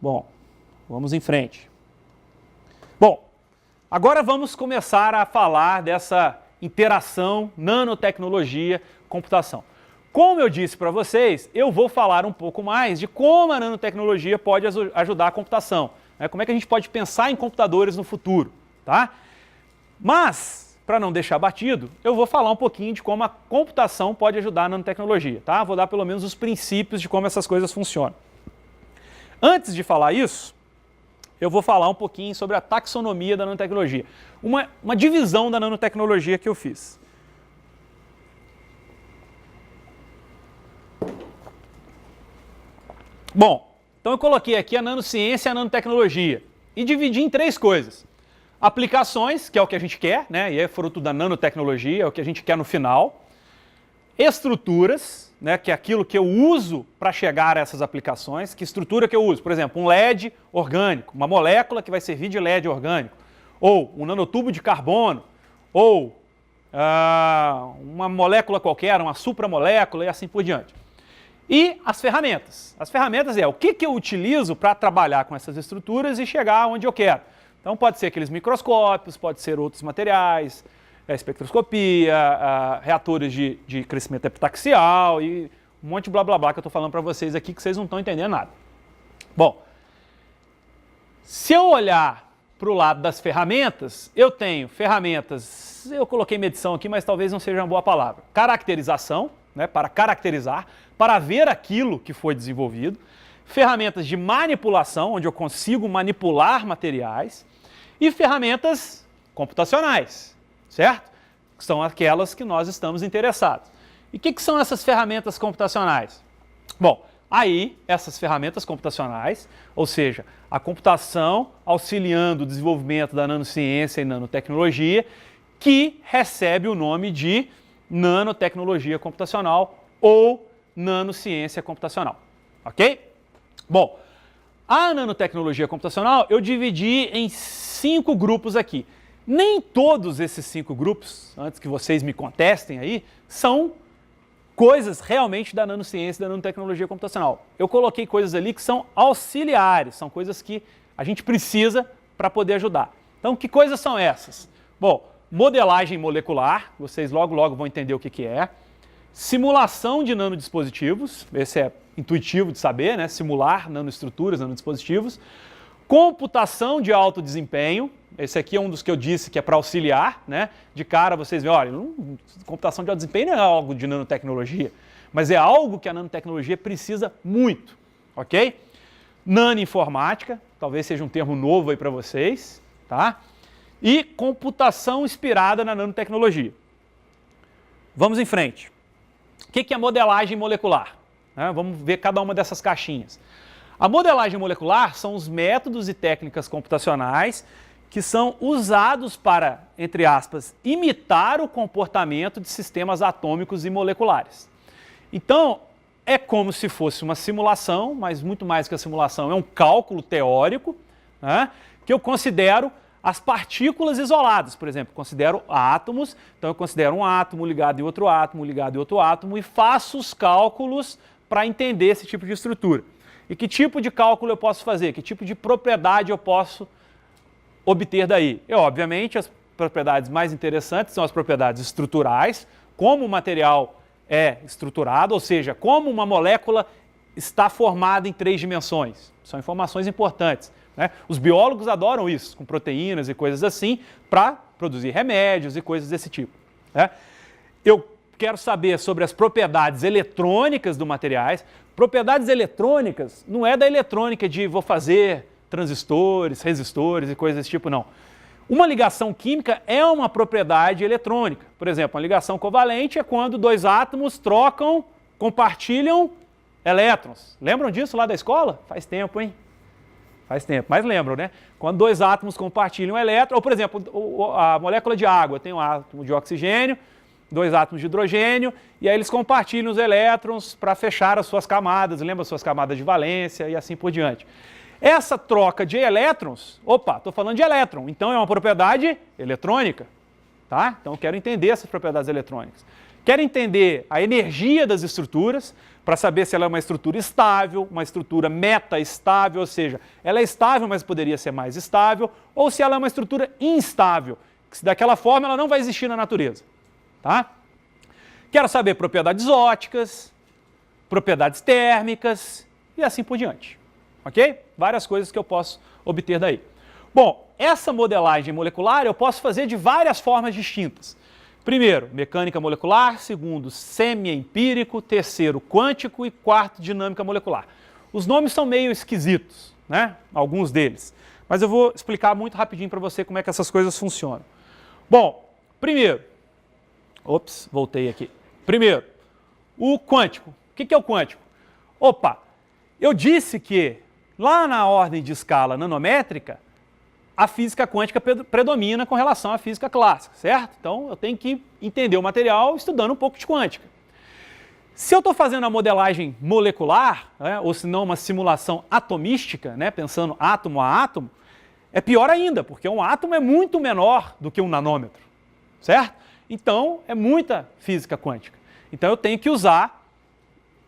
Bom, vamos em frente. Bom, agora vamos começar a falar dessa interação nanotecnologia-computação. Como eu disse para vocês, eu vou falar um pouco mais de como a nanotecnologia pode ajudar a computação, né? Como é que a gente pode pensar em computadores no futuro, tá? Mas, para não deixar batido, eu vou falar um pouquinho de como a computação pode ajudar a nanotecnologia, tá? Vou dar pelo menos os princípios de como essas coisas funcionam. Antes de falar isso, eu vou falar um pouquinho sobre a taxonomia da nanotecnologia, uma divisão da nanotecnologia que eu fiz. Bom, então eu coloquei aqui a nanociência e a nanotecnologia e dividi em três coisas. Aplicações, que é o que a gente quer, né? E é fruto da nanotecnologia, é o que a gente quer no final. Estruturas, né? Que é aquilo que eu uso para chegar a essas aplicações. Que estrutura que eu uso? Por exemplo, um LED orgânico, uma molécula que vai servir de LED orgânico, ou um nanotubo de carbono, ou uma molécula qualquer, uma supramolécula e assim por diante. E as ferramentas. As ferramentas é o que eu utilizo para trabalhar com essas estruturas e chegar onde eu quero. Então pode ser aqueles microscópios, pode ser outros materiais, espectroscopia, reatores de crescimento epitaxial e um monte de blá blá blá que eu estou falando para vocês aqui que vocês não estão entendendo nada. Bom, se eu olhar para o lado das ferramentas, eu tenho ferramentas, eu coloquei medição aqui, mas talvez não seja uma boa palavra. Caracterização, né, para caracterizar, para ver aquilo que foi desenvolvido. Ferramentas de manipulação, onde eu consigo manipular materiais. E ferramentas computacionais, certo? Que são aquelas que nós estamos interessados. E o que são essas ferramentas computacionais? Bom, aí essas ferramentas computacionais, ou seja, a computação auxiliando o desenvolvimento da nanociência e nanotecnologia, que recebe o nome de nanotecnologia computacional ou nanociência computacional, ok? Bom, a nanotecnologia computacional eu dividi em 5 grupos aqui. Nem todos esses 5 grupos, antes que vocês me contestem aí, são coisas realmente da nanociência e da nanotecnologia computacional. Eu coloquei coisas ali que são auxiliares, são coisas que a gente precisa para poder ajudar. Então, que coisas são essas? Bom, modelagem molecular, vocês logo vão entender o que é. Simulação de nanodispositivos, esse é intuitivo de saber, né? Simular nanoestruturas, nanodispositivos. Computação de alto desempenho, esse aqui é um dos que eu disse que é para auxiliar, né? De cara vocês veem, olha, computação de alto desempenho não é algo de nanotecnologia, mas é algo que a nanotecnologia precisa muito, ok? Nanoinformática, talvez seja um termo novo aí para vocês, tá? E computação inspirada na nanotecnologia. Vamos em frente. O que é modelagem molecular? Vamos ver cada uma dessas caixinhas. A modelagem molecular são os métodos e técnicas computacionais que são usados para, entre aspas, imitar o comportamento de sistemas atômicos e moleculares. Então, é como se fosse uma simulação, mas muito mais que a simulação, é um cálculo teórico, né, que eu considero as partículas isoladas, por exemplo, considero átomos, então eu considero um átomo ligado em outro átomo, ligado em outro átomo e faço os cálculos para entender esse tipo de estrutura. E que tipo de cálculo eu posso fazer? Que tipo de propriedade eu posso obter daí? Obviamente, as propriedades mais interessantes são as propriedades estruturais, como o material é estruturado, ou seja, como uma molécula está formada em 3 dimensões. São informações importantes, né? Os biólogos adoram isso, com proteínas e coisas assim, para produzir remédios e coisas desse tipo, né? Eu quero saber sobre as propriedades eletrônicas dos materiais. Propriedades eletrônicas não é da eletrônica de vou fazer transistores, resistores e coisas desse tipo, não. Uma ligação química é uma propriedade eletrônica. Por exemplo, uma ligação covalente é quando 2 átomos trocam, compartilham elétrons. Lembram disso lá da escola? Faz tempo, hein? Faz tempo, mas lembram, né? Quando 2 átomos compartilham elétrons, ou por exemplo, a molécula de água tem um átomo de oxigênio, 2 átomos de hidrogênio, e aí eles compartilham os elétrons para fechar as suas camadas, lembra as suas camadas de valência e assim por diante. Essa troca de elétrons, estou falando de elétron, então é uma propriedade eletrônica, tá? Então eu quero entender essas propriedades eletrônicas. Quero entender a energia das estruturas, para saber se ela é uma estrutura estável, uma estrutura meta-estável, ou seja, ela é estável, mas poderia ser mais estável, ou se ela é uma estrutura instável, que daquela forma ela não vai existir na natureza. Tá? Quero saber propriedades ópticas, propriedades térmicas e assim por diante. Ok? Várias coisas que eu posso obter daí. Bom, essa modelagem molecular eu posso fazer de várias formas distintas. Primeiro, mecânica molecular. Segundo, semi-empírico. Terceiro, quântico. E quarto, dinâmica molecular. Os nomes são meio esquisitos, né? Alguns deles. Mas eu vou explicar muito rapidinho para você como é que essas coisas funcionam. Bom, primeiro, voltei aqui. Primeiro, o quântico. O que é o quântico? Opa, eu disse que lá na ordem de escala nanométrica, a física quântica predomina com relação à física clássica, certo? Então eu tenho que entender o material estudando um pouco de quântica. Se eu estou fazendo a modelagem molecular, né, ou se não uma simulação atomística, né, pensando átomo a átomo, é pior ainda, porque um átomo é muito menor do que um nanômetro, certo? Então é muita física quântica. Então eu tenho que usar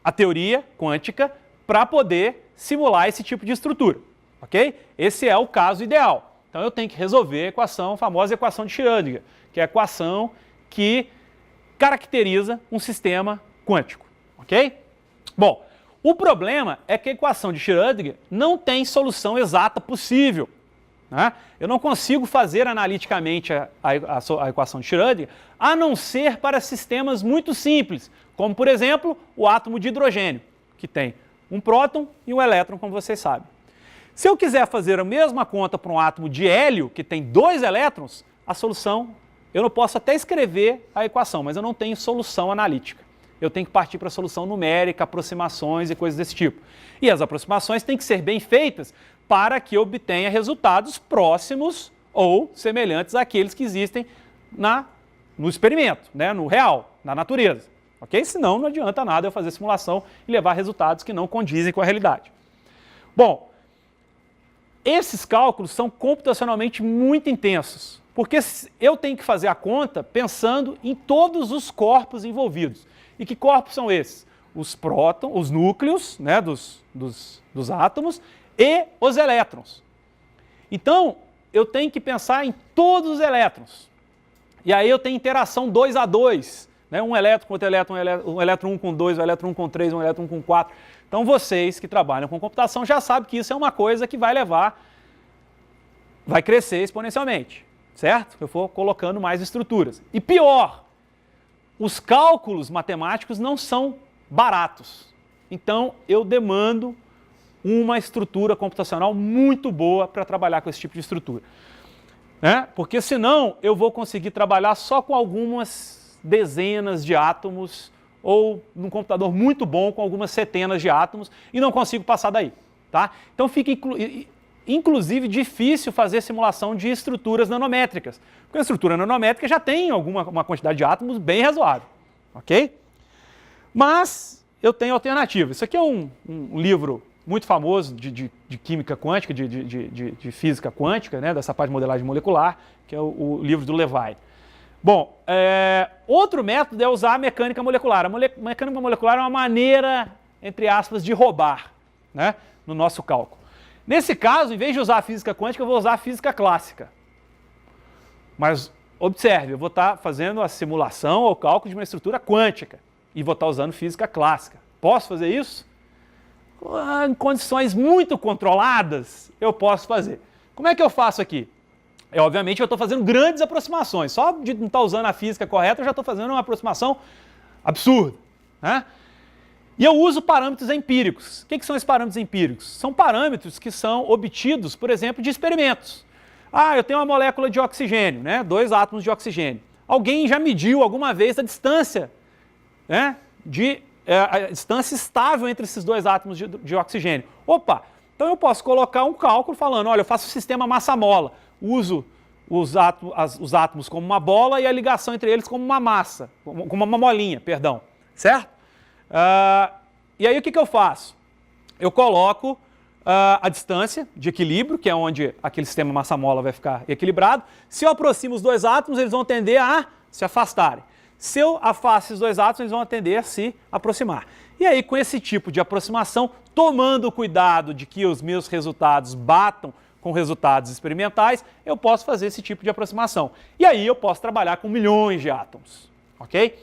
a teoria quântica para poder simular esse tipo de estrutura, ok? Esse é o caso ideal. Então eu tenho que resolver a equação, a famosa equação de Schrödinger, que é a equação que caracteriza um sistema quântico, ok? Bom, o problema é que a equação de Schrödinger não tem solução exata possível, né? Eu não consigo fazer analiticamente a equação de Schrödinger, a não ser para sistemas muito simples, como por exemplo o átomo de hidrogênio, que tem um próton e um elétron, como vocês sabem. Se eu quiser fazer a mesma conta para um átomo de hélio, que tem 2 elétrons, a solução, eu não posso até escrever a equação, mas eu não tenho solução analítica. Eu tenho que partir para a solução numérica, aproximações e coisas desse tipo. E as aproximações têm que ser bem feitas para que eu obtenha resultados próximos ou semelhantes àqueles que existem no experimento, né, no real, na natureza. Ok? Senão não adianta nada eu fazer simulação e levar resultados que não condizem com a realidade. Bom, esses cálculos são computacionalmente muito intensos, porque eu tenho que fazer a conta pensando em todos os corpos envolvidos. E que corpos são esses? Os prótons, os núcleos, né, dos átomos e os elétrons. Então, eu tenho que pensar em todos os elétrons. E aí eu tenho interação 2 a 2, né, um elétron com outro elétron, um elétron 1 com 2, um elétron 1 com 3, um elétron 1 com 4. Então vocês que trabalham com computação já sabem que isso é uma coisa que vai crescer exponencialmente, certo? Eu vou colocando mais estruturas. E pior, os cálculos matemáticos não são baratos. Então eu demando uma estrutura computacional muito boa para trabalhar com esse tipo de estrutura, né? Porque senão eu vou conseguir trabalhar só com algumas dezenas de átomos ou num computador muito bom com algumas centenas de átomos e não consigo passar daí, tá? Então fica inclusive difícil fazer simulação de estruturas nanométricas, porque a estrutura nanométrica já tem uma quantidade de átomos bem razoável, ok? Mas eu tenho alternativa. Isso aqui é um livro muito famoso de química quântica, de física quântica, né, dessa parte de modelagem molecular, que é o livro do Levy. Bom, outro método é usar a mecânica molecular. A mecânica molecular é uma maneira, entre aspas, de roubar, né, no nosso cálculo. Nesse caso, em vez de usar a física quântica, eu vou usar a física clássica. Mas observe, eu vou estar fazendo a simulação ou cálculo de uma estrutura quântica e vou estar usando física clássica. Posso fazer isso? Em condições muito controladas, eu posso fazer. Como é que eu faço aqui? Obviamente eu estou fazendo grandes aproximações. Só de não estar usando a física correta, eu já estou fazendo uma aproximação absurda, né? E eu uso parâmetros empíricos. O que são esses parâmetros empíricos? São parâmetros que são obtidos, por exemplo, de experimentos. Eu tenho uma molécula de oxigênio, né? 2 átomos de oxigênio. Alguém já mediu alguma vez a distância, né, a distância estável entre esses 2 átomos de oxigênio. Opa, então eu posso colocar um cálculo falando, olha, eu faço o sistema massa-mola, uso os átomos como uma bola e a ligação entre eles como uma massa, como uma molinha, perdão, certo? E aí o que eu faço? Eu coloco a distância de equilíbrio, que é onde aquele sistema massa-mola vai ficar equilibrado. Se eu aproximo os 2 átomos, eles vão tender a se afastarem. Se eu afasto esses dois átomos, eles vão tender a se aproximar. E aí, com esse tipo de aproximação, tomando cuidado de que os meus resultados batam com resultados experimentais, eu posso fazer esse tipo de aproximação. E aí eu posso trabalhar com milhões de átomos, ok?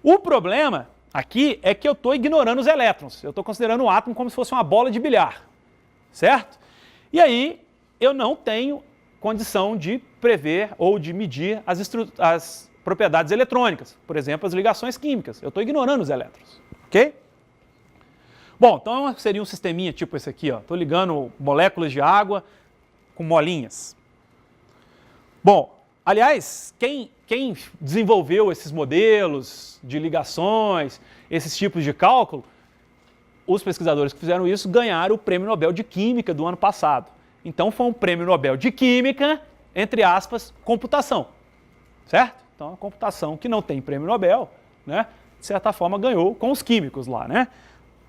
O problema aqui é que eu estou ignorando os elétrons. Eu estou considerando o átomo como se fosse uma bola de bilhar, certo? E aí eu não tenho condição de prever ou de medir as propriedades eletrônicas, por exemplo, as ligações químicas. Eu estou ignorando os elétrons, ok? Bom, então seria um sisteminha tipo esse aqui, ó. Estou ligando moléculas de água com molinhas. Bom, aliás, quem desenvolveu esses modelos de ligações, esses tipos de cálculo, os pesquisadores que fizeram isso ganharam o Prêmio Nobel de Química do ano passado. Então foi um Prêmio Nobel de Química, entre aspas, computação, certo? Então a computação que não tem Prêmio Nobel, né, de certa forma ganhou com os químicos lá, né,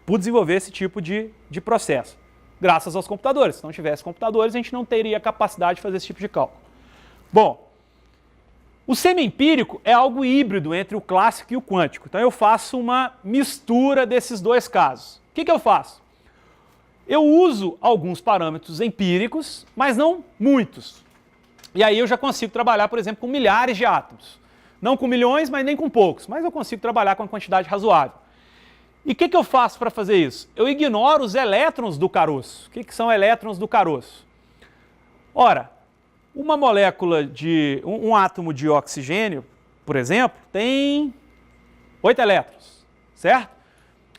por desenvolver esse tipo de processo. Graças aos computadores. Se não tivesse computadores, a gente não teria capacidade de fazer esse tipo de cálculo. Bom, o semi-empírico é algo híbrido entre o clássico e o quântico. Então eu faço uma mistura desses dois casos. O que eu faço? Eu uso alguns parâmetros empíricos, mas não muitos. E aí eu já consigo trabalhar, por exemplo, com milhares de átomos. Não com milhões, mas nem com poucos. Mas eu consigo trabalhar com uma quantidade razoável. E o que eu faço para fazer isso? Eu ignoro os elétrons do caroço. O que são elétrons do caroço? Ora, uma molécula de... um átomo de oxigênio, por exemplo, tem 8 elétrons, certo?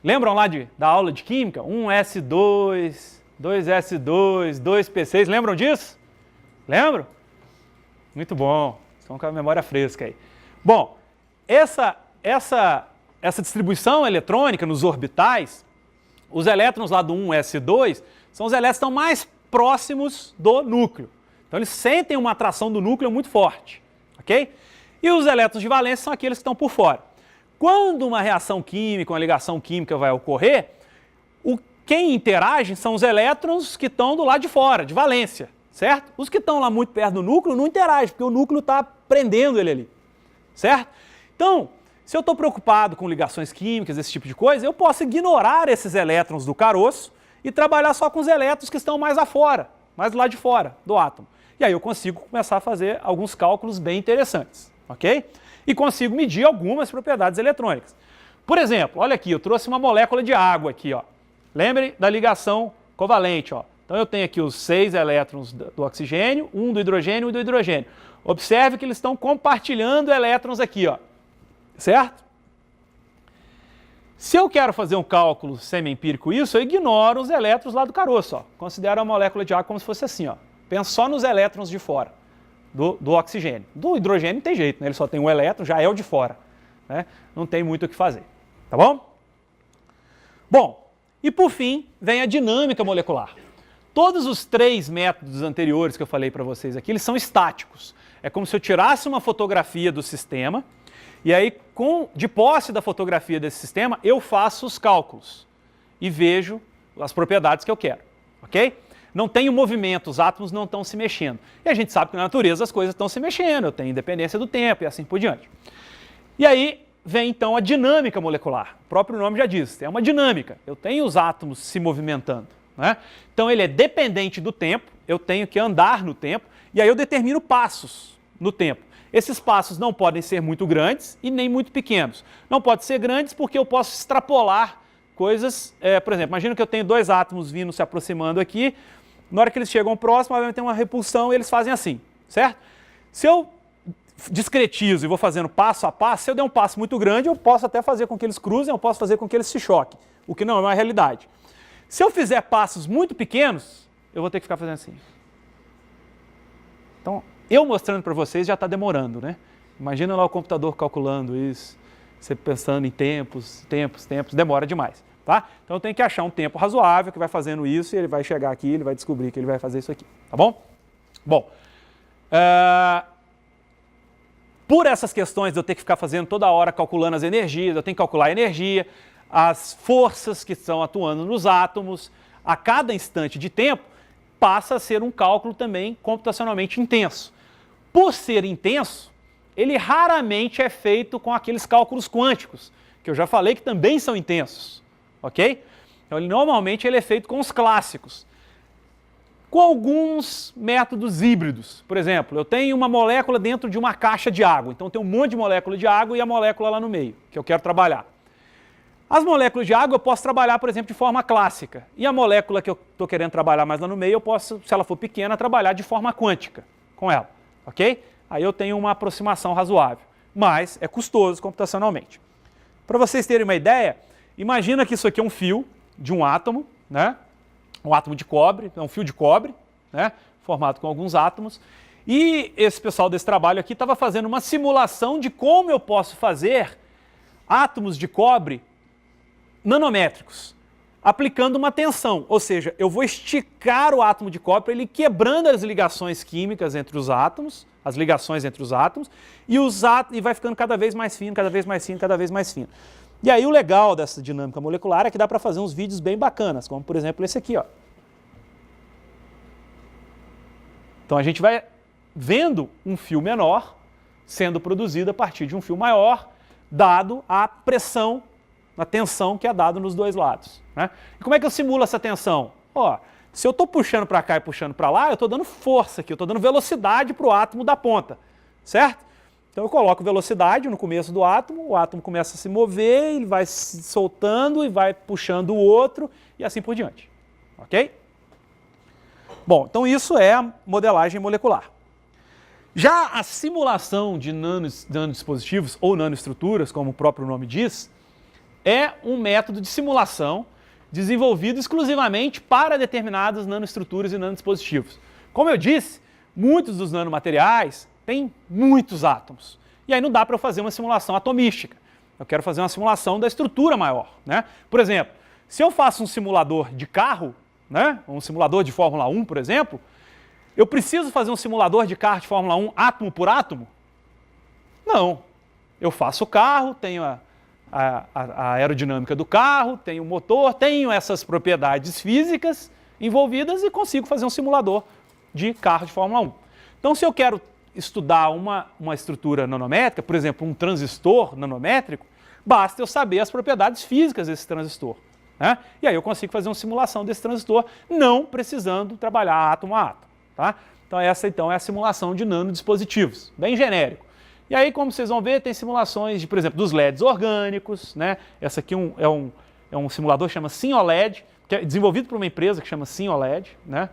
Lembram lá da aula de química? 1s2, 2s2, 2p6, lembram disso? Lembram? Muito bom, estão com a memória fresca aí. Bom, essa distribuição eletrônica nos orbitais, os elétrons lá do 1s2 são os elétrons que estão mais próximos do núcleo. Então eles sentem uma atração do núcleo muito forte, ok? E os elétrons de valência são aqueles que estão por fora. Quando uma reação química, uma ligação química vai ocorrer, quem interage são os elétrons que estão do lado de fora, de valência, certo? Os que estão lá muito perto do núcleo não interagem, porque o núcleo está prendendo ele ali, certo? Então, se eu estou preocupado com ligações químicas, esse tipo de coisa, eu posso ignorar esses elétrons do caroço e trabalhar só com os elétrons que estão mais afora, mais do lado de fora do átomo. E aí eu consigo começar a fazer alguns cálculos bem interessantes, ok? E consigo medir algumas propriedades eletrônicas. Por exemplo, olha aqui, eu trouxe uma molécula de água aqui, ó. Lembre da ligação covalente, ó. Então eu tenho aqui os 6 elétrons do oxigênio, um do hidrogênio e um do hidrogênio. Observe que eles estão compartilhando elétrons aqui, ó. Certo? Se eu quero fazer um cálculo semi-empírico isso, eu ignoro os elétrons lá do caroço, ó. Considero a molécula de água como se fosse assim, ó. Penso só nos elétrons de fora do oxigênio. Do hidrogênio não tem jeito, né? Ele só tem um elétron, já é o de fora, né? Não tem muito o que fazer, tá bom? Bom, e por fim vem a dinâmica molecular. Todos os 3 métodos anteriores que eu falei para vocês aqui, eles são estáticos. É como se eu tirasse uma fotografia do sistema e aí, de posse da fotografia desse sistema, eu faço os cálculos e vejo as propriedades que eu quero, ok? Não tenho movimento, os átomos não estão se mexendo. E a gente sabe que na natureza as coisas estão se mexendo, eu tenho independência do tempo e assim por diante. E aí vem então a dinâmica molecular. O próprio nome já diz, é uma dinâmica. Eu tenho os átomos se movimentando, né? Então ele é dependente do tempo, eu tenho que andar no tempo, e aí eu determino passos no tempo. Esses passos não podem ser muito grandes e nem muito pequenos. Não podem ser grandes porque eu posso extrapolar coisas, por exemplo, imagina que eu tenho 2 átomos vindo se aproximando aqui, na hora que eles chegam próximo, vai ter uma repulsão e eles fazem assim, certo? Se eu discretizo e vou fazendo passo a passo, se eu der um passo muito grande, eu posso até fazer com que eles cruzem, eu posso fazer com que eles se choquem, o que não é uma realidade. Se eu fizer passos muito pequenos, eu vou ter que ficar fazendo assim. Então, eu mostrando para vocês já está demorando, né? Imagina lá o computador calculando isso, você pensando em tempos, demora demais, tá? Então eu tenho que achar um tempo razoável que vai fazendo isso e ele vai chegar aqui, ele vai descobrir que ele vai fazer isso aqui, tá bom? Bom, por essas questões de eu ter que ficar fazendo toda hora calculando as energias, eu tenho que calcular a energia, as forças que estão atuando nos átomos, a cada instante de tempo, passa a ser um cálculo também computacionalmente intenso. Por ser intenso, ele raramente é feito com aqueles cálculos quânticos, que eu já falei que também são intensos, ok? Então, normalmente ele é feito com os clássicos, com alguns métodos híbridos. Por exemplo, eu tenho uma molécula dentro de uma caixa de água, então tem um monte de molécula de água e a molécula lá no meio, que eu quero trabalhar. As moléculas de água eu posso trabalhar, por exemplo, de forma clássica, e a molécula que eu estou querendo trabalhar mais lá no meio, eu posso, se ela for pequena, trabalhar de forma quântica com ela, ok? Aí eu tenho uma aproximação razoável, mas é custoso computacionalmente. Para vocês terem uma ideia, imagina que isso aqui é um fio de um átomo, né? Um átomo de cobre, é um fio de cobre, né? Formado com alguns átomos, e esse pessoal desse trabalho aqui estava fazendo uma simulação de como eu posso fazer átomos de cobre nanométricos, aplicando uma tensão, ou seja, eu vou esticar o átomo de cobre, ele quebrando as ligações químicas entre os átomos, as ligações entre os átomos, e vai ficando cada vez mais fino, cada vez mais fino, cada vez mais fino. E aí o legal dessa dinâmica molecular é que dá para fazer uns vídeos bem bacanas, como por exemplo esse aqui, ó. Então a gente vai vendo um fio menor sendo produzido a partir de um fio maior, dado a pressão, a tensão que é dado nos dois lados, né? E como é que eu simulo essa tensão? Ó, se eu estou puxando para cá e puxando para lá, eu estou dando força aqui, eu estou dando velocidade para o átomo da ponta, certo? Então eu coloco velocidade no começo do átomo, o átomo começa a se mover, ele vai se soltando e vai puxando o outro e assim por diante, ok? Bom, então isso é a modelagem molecular. Já a simulação de nanodispositivos ou nanoestruturas, como o próprio nome diz, é um método de simulação desenvolvido exclusivamente para determinadas nanoestruturas e nanodispositivos. Como eu disse, muitos dos nanomateriais têm muitos átomos. E aí não dá para eu fazer uma simulação atomística. Eu quero fazer uma simulação da estrutura maior, né? Por exemplo, se eu faço um simulador de carro, né? Um simulador de Fórmula 1, por exemplo, eu preciso fazer um simulador de carro de Fórmula 1 átomo por átomo? Não. Eu faço o carro, tenho a aerodinâmica do carro, tenho o motor, tenho essas propriedades físicas envolvidas e consigo fazer um simulador de carro de Fórmula 1. Então, se eu quero estudar uma estrutura nanométrica, por exemplo, um transistor nanométrico, basta eu saber as propriedades físicas desse transistor, né? E aí eu consigo fazer uma simulação desse transistor, não precisando trabalhar átomo a átomo, tá? Então, essa então é a simulação de nanodispositivos, bem genérico. E aí, como vocês vão ver, tem simulações de, por exemplo, dos LEDs orgânicos, né? Essa aqui é um simulador que chama SimOLED, que é desenvolvido por uma empresa que chama SimOLED, né?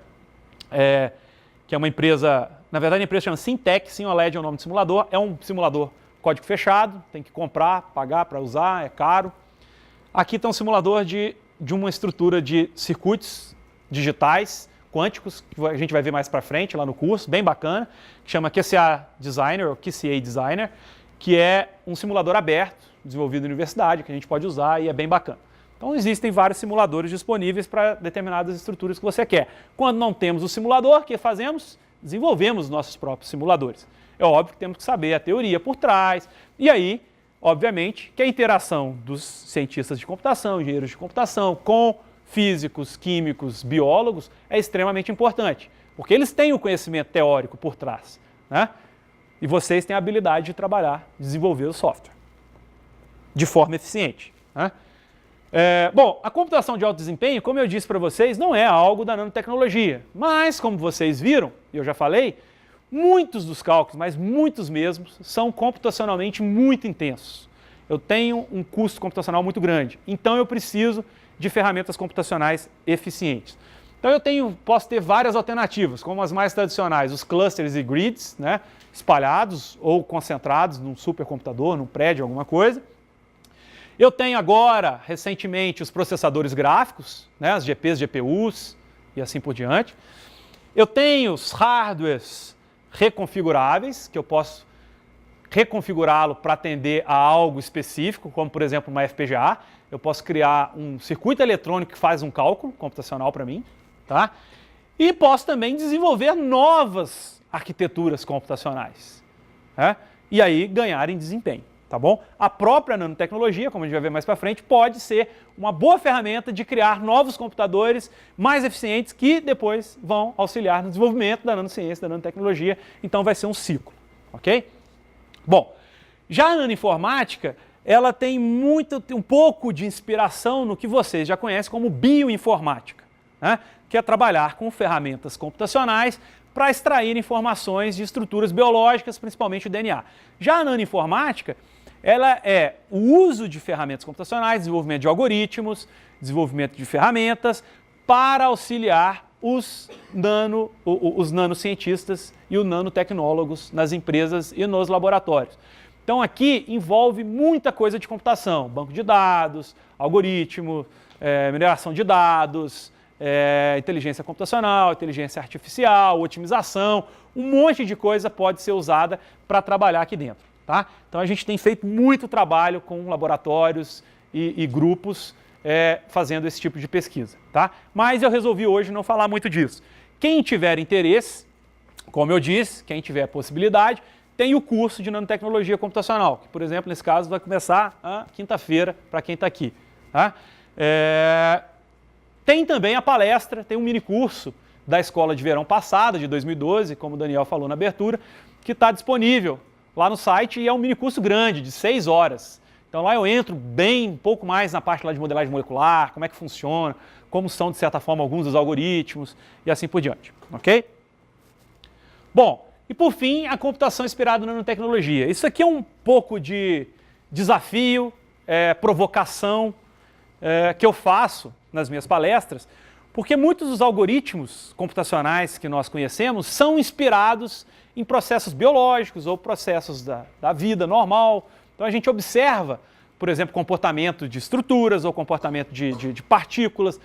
Que é uma empresa, na verdade a empresa chama Sintec, SimOLED é o nome do simulador, é um simulador código fechado, tem que comprar, pagar para usar, é caro. Aqui está um simulador de uma estrutura de circuitos digitais, quânticos, que a gente vai ver mais para frente lá no curso, bem bacana, que chama QCA Designer, ou QCA Designer, que é um simulador aberto, desenvolvido na universidade, que a gente pode usar e é bem bacana. Então existem vários simuladores disponíveis para determinadas estruturas que você quer. Quando não temos o simulador, o que fazemos? Desenvolvemos nossos próprios simuladores. É óbvio que temos que saber a teoria por trás, e aí, obviamente, que a interação dos cientistas de computação, engenheiros de computação, com físicos, químicos, biólogos, é extremamente importante, porque eles têm o conhecimento teórico por trás, né? E vocês têm a habilidade de trabalhar, desenvolver o software de forma eficiente, né? Bom, a computação de alto desempenho, como eu disse para vocês, não é algo da nanotecnologia, mas como vocês viram, e eu já falei, muitos dos cálculos, mas muitos mesmo, são computacionalmente muito intensos. Eu tenho um custo computacional muito grande, então eu preciso de ferramentas computacionais eficientes. Então eu posso ter várias alternativas, como as mais tradicionais, os clusters e grids, né, espalhados ou concentrados num supercomputador, num prédio, alguma coisa. Eu tenho agora, recentemente, os processadores gráficos, né, as GPs, GPUs e assim por diante. Eu tenho os hardwares reconfiguráveis, que eu posso reconfigurá-lo para atender a algo específico, como por exemplo uma FPGA. Eu posso criar um circuito eletrônico que faz um cálculo computacional para mim, tá? E posso também desenvolver novas arquiteturas computacionais, né? E aí ganhar em desempenho, tá bom? A própria nanotecnologia, como a gente vai ver mais para frente, pode ser uma boa ferramenta de criar novos computadores mais eficientes que depois vão auxiliar no desenvolvimento da nanociência, da nanotecnologia. Então vai ser um ciclo, ok? Bom, já a nanoinformática, ela tem um pouco de inspiração no que vocês já conhecem como bioinformática, né? Que é trabalhar com ferramentas computacionais para extrair informações de estruturas biológicas, principalmente o DNA. Já a nanoinformática, ela é o uso de ferramentas computacionais, desenvolvimento de algoritmos, desenvolvimento de ferramentas para auxiliar os nanocientistas e os nanotecnólogos nas empresas e nos laboratórios. Então aqui envolve muita coisa de computação, banco de dados, algoritmo, mineração de dados, inteligência computacional, inteligência artificial, otimização, um monte de coisa pode ser usada para trabalhar aqui dentro. Tá? Então a gente tem feito muito trabalho com laboratórios e grupos fazendo esse tipo de pesquisa. Tá? Mas eu resolvi hoje não falar muito disso. Quem tiver interesse, como eu disse, quem tiver possibilidade, tem o curso de nanotecnologia computacional, que, por exemplo, nesse caso vai começar quinta-feira para quem está aqui. Tá? Tem também a palestra, tem um mini curso da escola de verão passada, de 2012, como o Daniel falou na abertura, que está disponível lá no site e é um mini curso grande, de 6 horas. Então lá eu entro um pouco mais na parte lá de modelagem molecular, como é que funciona, como são, de certa forma, alguns dos algoritmos e assim por diante, ok? Bom, e por fim, a computação inspirada na nanotecnologia. Isso aqui é um pouco de desafio, provocação que eu faço nas minhas palestras, porque muitos dos algoritmos computacionais que nós conhecemos são inspirados em processos biológicos ou processos da vida normal. Então a gente observa, por exemplo, comportamento de estruturas ou comportamento de partículas,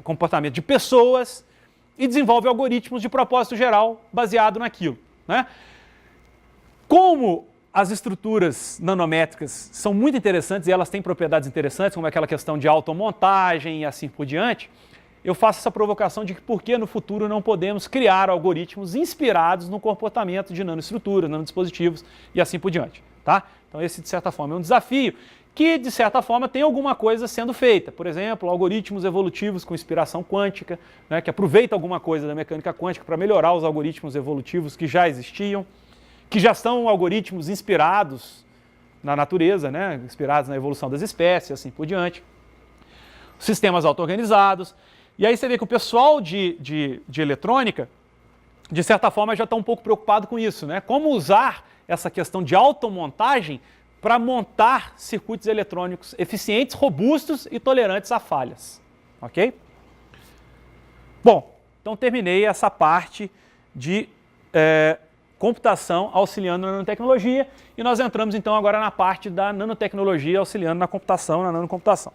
comportamento de pessoas e desenvolve algoritmos de propósito geral baseado naquilo, né? Como as estruturas nanométricas são muito interessantes e elas têm propriedades interessantes, como aquela questão de automontagem e assim por diante, eu faço essa provocação de que por que no futuro não podemos criar algoritmos inspirados no comportamento de nanoestruturas, nanodispositivos e assim por diante. Tá? Então esse, de certa forma, é um desafio que, de certa forma, tem alguma coisa sendo feita. Por exemplo, algoritmos evolutivos com inspiração quântica, né, que aproveita alguma coisa da mecânica quântica para melhorar os algoritmos evolutivos que já existiam, que já são algoritmos inspirados na natureza, né, inspirados na evolução das espécies e assim por diante. Sistemas auto-organizados. E aí você vê que o pessoal de eletrônica, de certa forma, já está um pouco preocupado com isso, né? Como usar essa questão de automontagem para montar circuitos eletrônicos eficientes, robustos e tolerantes a falhas. Ok? Bom, então terminei essa parte de computação auxiliando na nanotecnologia e nós entramos então agora na parte da nanotecnologia auxiliando na computação, na nanocomputação.